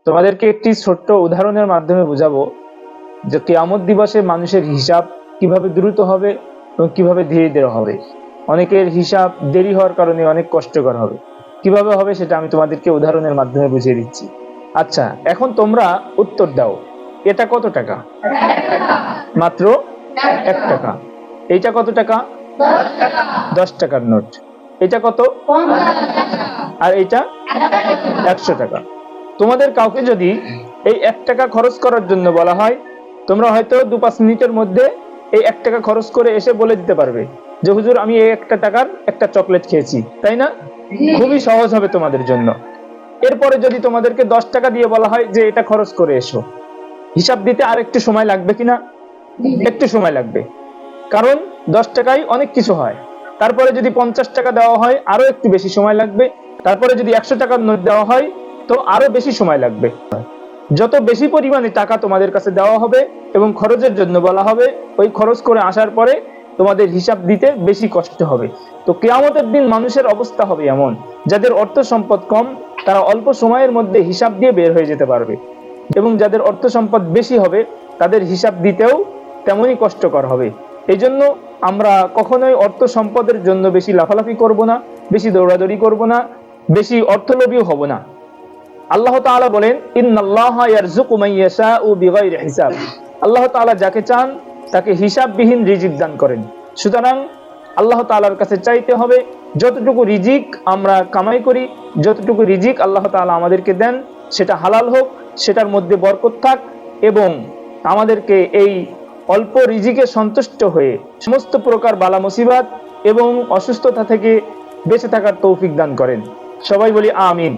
তোমাদেরকে একটি ছোট্ট উদাহরণের মাধ্যমে বুঝাবো যে কিয়ামত দিবসে মানুষের হিসাব কিভাবে দ্রুত হবে এবং কিভাবে ধীরে ধীরে হবে। অনেকের হিসাব দেরি হওয়ার কারণে অনেক কষ্টকর হবে। কিভাবে হবে সেটা আমি তোমাদেরকে উদাহরণের মাধ্যমে বুঝিয়ে দিচ্ছি। আচ্ছা, এখন তোমরা উত্তর দাও, এটা কত টাকা? মাত্র 1 টাকা। এইটা কত টাকা? 10 টাকার নোট। এটা কত? আর এইটা 100 টাকা। তোমাদের কাউকে যদি এই 1 টাকা খরচ করার জন্য বলা হয়, তোমরা হয়তো 2-5 মিনিটের মধ্যে এই 1 টাকা খরচ করে এসে বলে দিতে পারবে যে হুজুর আমি এই 1 টাকার একটা চকলেট খেয়েছি, তাই না? খুবই সহজ হবে তোমাদের জন্য। এরপরে যদি তোমাদেরকে 10 টাকা দিয়ে বলা হয় যে এটা খরচ করে এসো, হিসাব দিতে আর একটু সময় লাগবে কিনা? একটু সময় লাগবে, কারণ 10 টাকায় অনেক কিছু হয়। তারপরে যদি 50 টাকা দেওয়া হয় আরো একটু বেশি সময় লাগবে। তারপরে যদি 100 টাকার নোট দেওয়া হয় তো আরো বেশি সময় লাগবে। যত বেশি পরিমাণে টাকা তোমাদের কাছে দেওয়া হবে এবং খরচের জন্য বলা হবে, ওই খরচ করে আসার পরে তোমাদের হিসাব দিতে বেশি কষ্ট হবে। তো কিয়ামতের দিন মানুষের অবস্থা হবে এমন, যাদের অর্থ সম্পদ কম তারা অল্প সময়ের মধ্যে হিসাব দিয়ে বের হয়ে যেতে পারবে, এবং যাদের অর্থ সম্পদ বেশি হবে তাদের হিসাব দিতেও তেমনই কষ্টকর হবে। এই জন্য আমরা কখনোই অর্থ সম্পদের জন্য বেশি লাফালাফি করব না, বেশি দৌড়াদৌড়ি করব না, বেশি অর্থলোভীও হব না। আল্লাহ তাআলা বলেন, ইন্নাল্লাহা ইয়ারযুকু মান ইয়াশাউ বিগাইরি হিসাব। আল্লাহ তাআলা যাকে চান তাকে হিসাববিহীন রিজিক দান করেন। সুতরাং আল্লাহ তাআলার কাছে চাইতে হবে, যতটুকু রিজিক আমরা কামাই করি, যতটুকু রিজিক আল্লাহ তাআলা আমাদেরকে দেন সেটা হালাল হোক, সেটার মধ্যে বরকত থাক, এবং আমাদেরকে এই অল্প রিজিকে সন্তুষ্ট হয়ে সমস্ত প্রকার বালা মুসিবত এবং অসুস্থতা থেকে বেঁচে থাকার তৌফিক দান করেন। সবাই বলি আমিন।